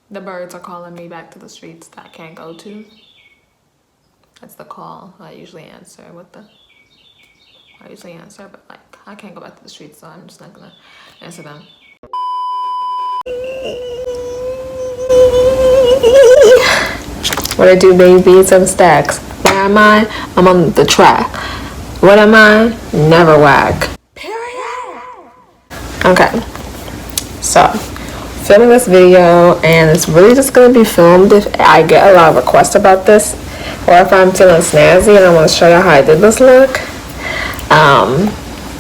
The birds are calling me back to the streets that I can't go to. That's the call I usually answer but like I can't go back to the streets, so I'm just not gonna answer them. What I do, baby? Some stacks. Where am I? I'm on the track. What am I? Never whack. Period. Okay. So, filming this video, and it's really just gonna be filmed if I get a lot of requests about this, or if I'm feeling snazzy and I want to show you how I did this look.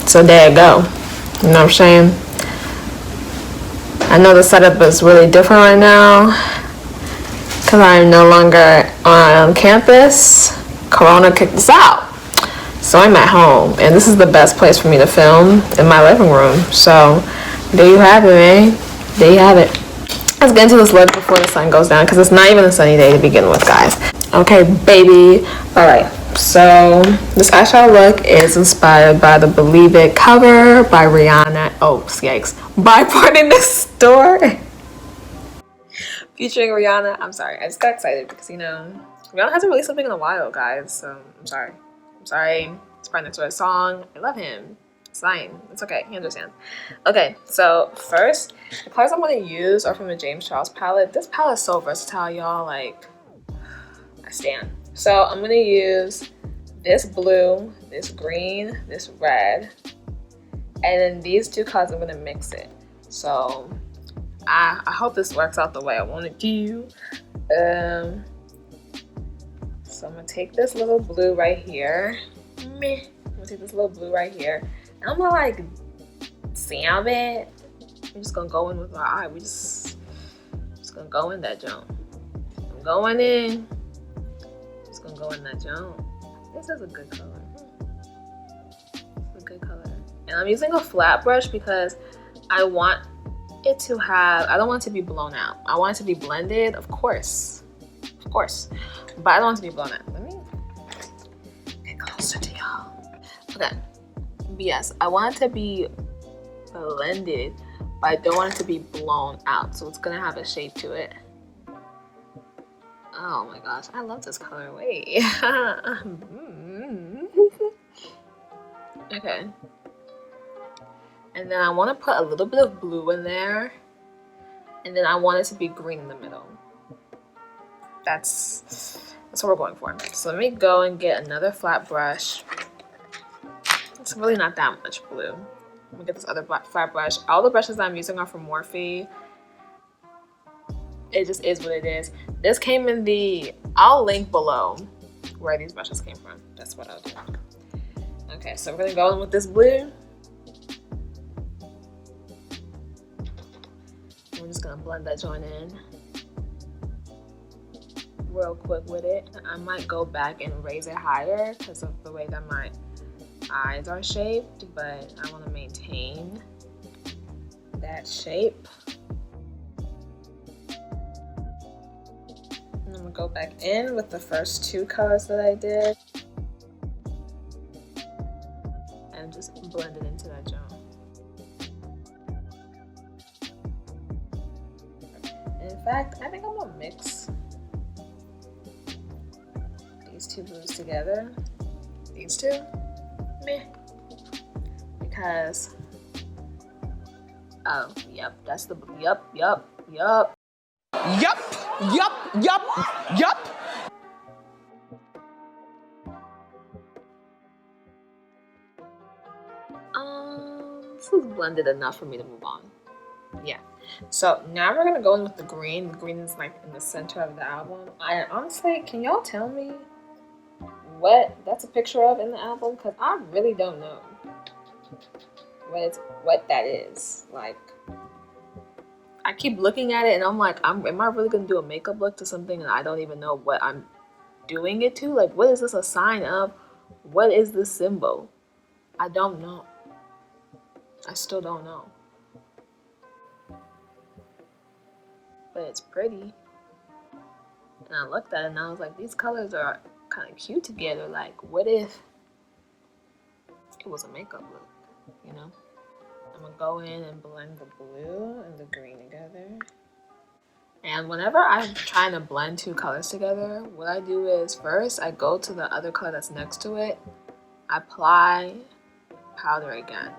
So there you go. You know what I'm saying? I know the setup is really different right now because I'm no longer on campus. Corona kicked us out. So I'm at home, and this is the best place for me to film, in my living room. So there you have it, man. There you have it. Let's get into this look before the sun goes down, because it's not even a sunny day to begin with, guys. Okay, baby. Alright, so this eyeshadow look is inspired by the Believe It cover by Rihanna. Oh, yikes. By PartyNextDoor. Featuring Rihanna. I'm sorry, I just got excited because, you know, Rihanna hasn't released something in a while, guys, so I'm sorry. It's PartyNextDoor's song. I love him. It's fine. It's okay. He understands. Okay, so first, the colors I'm going to use are from the James Charles palette. This palette is so versatile, y'all. Like, I stand. So I'm going to use this blue, this green, this red, and then these two colors I'm going to mix it. So I hope this works out the way I want it to. So I'm gonna take this little blue right here. I'm gonna take this little blue right here. And I'm gonna like slam it. I'm just gonna go in with my eye. We just gonna go in that jump. I'm going in. Just gonna go in that jump. This is a good color. It's a good color. And I'm using a flat brush because I want it to have, I don't want it to be blown out. I want it to be blended, of course, but I don't want it to be blown out. Let me get closer to y'all. Okay, but yes, I want it to be blended, but I don't want it to be blown out, so it's gonna have a shape to it. Oh my gosh, I love this color. Wait. Okay. And then I want to put a little bit of blue in there. And then I want it to be green in the middle. That's what we're going for. So let me go and get another flat brush. It's really not that much blue. Let me get this other flat brush. All the brushes that I'm using are from Morphe. It just is what it is. This came in the, I'll link below where these brushes came from. That's what I'll do. Okay, so we're gonna go in with this blue. We're just gonna blend that joint in real quick with it. I might go back and raise it higher because of the way that my eyes are shaped, but I want to maintain that shape. And I'm gonna go back in with the first two colors that I did and just blend it into that jump. And in fact, I think I'm gonna mix these two blues together. These two, meh, because oh, yep, that's the yup. This is blended enough for me to move on. Yeah. So now we're gonna go in with the green. The green is like in the center of the album. I honestly, can y'all tell me what that's a picture of in the album? Because I really don't know what that is. Like, I keep looking at it and I'm like, am I really gonna do a makeup look to something and I don't even know what I'm doing it to? Like, what is this a sign of? What is this symbol? I don't know. I still don't know. But it's pretty. And I looked at it and I was like, these colors are kind of cute together. Like, what if it was a makeup look, you know? I'm gonna go in and blend the blue and the green together. And And whenever I'm trying to blend two colors together, what I do is first I go to the other color that's next to it, I apply powder again,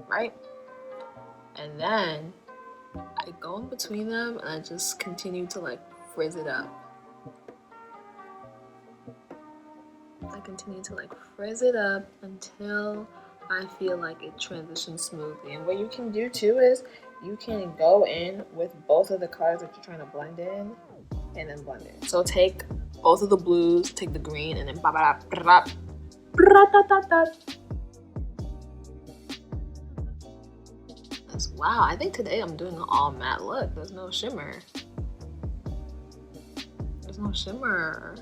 right? And then I go in between them and I just continue to like frizz it up. I continue to like frizz it up until I feel like it transitions smoothly. And what you can do too is you can go in with both of the colors that you're trying to blend in and then blend it. So take both of the blues, take the green, and then wow, I think today I'm doing an all matte look. There's no shimmer. There's no shimmer.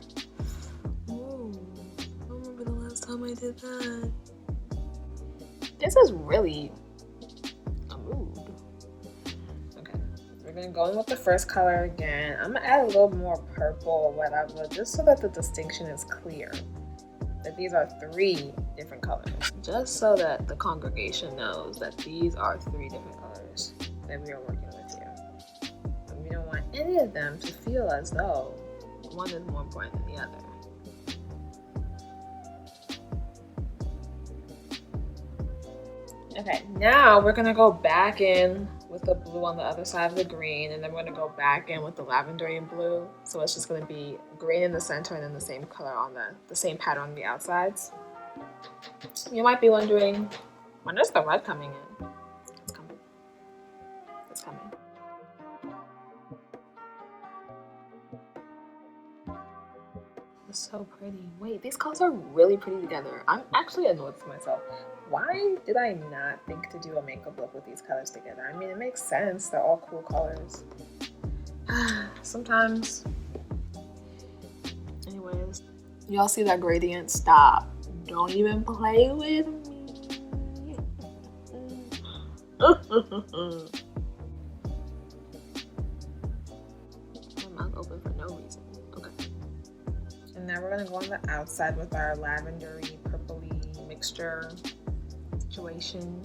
Ooh, I don't remember the last time I did that. This is really a mood. Okay, we're gonna go in with the first color again. I'm gonna add a little more purple or whatever, just so that the distinction is clear. That these are three different colors. Just so that the congregation knows that these are three different colors that we are working with here. And we don't want any of them to feel as though one is more important than the other. Okay, now we're gonna go back in with the blue on the other side of the green, and then we're gonna go back in with the lavender and blue. So it's just gonna be green in the center and then the same color on the same pattern on the outsides. You might be wondering, when is the red coming in? It's coming. It's coming. It's so pretty. Wait, these colors are really pretty together. I'm actually annoyed with myself. Why did I not think to do a makeup look with these colors together? I mean, it makes sense. They're all cool colors. Sometimes. Anyways, y'all see that gradient? Stop. Don't even play with me. My mouth open for no reason. Okay. And now we're gonna go on the outside with our lavendery, purpley mixture situation.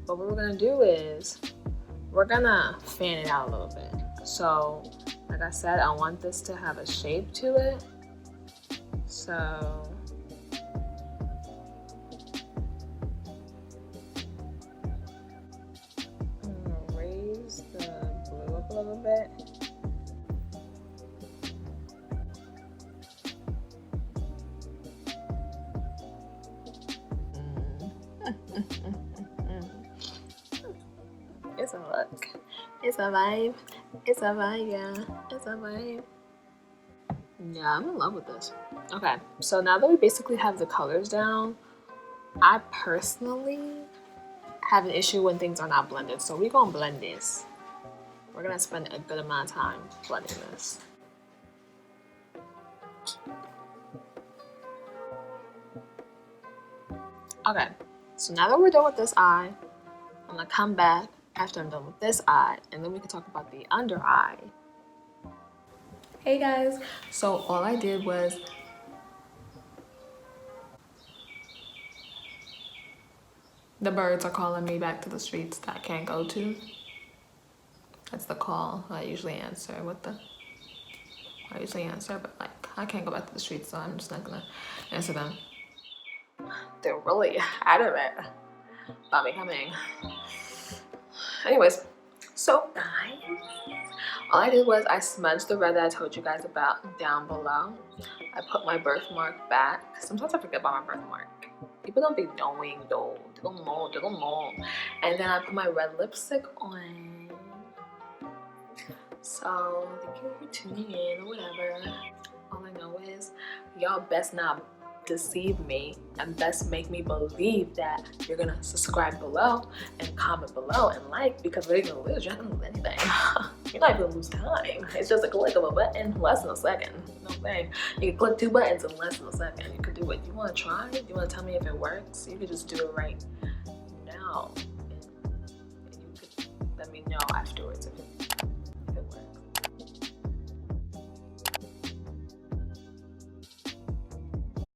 But what we're gonna do is we're gonna fan it out a little bit. So, like I said, I want this to have a shape to it. So I'm gonna raise the blue up a little bit. It's a look. It's a vibe. It's a vibe, yeah. It's a vibe. Yeah, I'm in love with this. Okay, so now that we basically have the colors down, I personally have an issue when things are not blended. So we're gonna blend this. We're gonna spend a good amount of time blending this. Okay, so now that we're done with this eye, I'm gonna come back after I'm done with this eye, and then we can talk about the under eye. Hey guys, so all I did was the birds are calling me back to the streets that I can't go to. That's the call I usually answer but like I can't go back to the streets, so I'm just not gonna answer them. They're really adamant about me coming. Anyways, so guys, all I did was I smudged the red that I told you guys about down below. I put my birthmark back. Sometimes I forget about my birthmark. People don't be knowing though. They don't know. And then I put my red lipstick on. So thank you for tuning in or whatever. All I know is y'all best not deceive me and best make me believe that you're gonna subscribe below and comment below and like, because what are you gonna lose? You're not gonna lose anything. You're not gonna lose time. It's just a click of a button, less than a second. No thing. You can click 2 buttons in less than a second. You could do it. You wanna try? You wanna tell me if it works? You could just do it right now. And you could let me know.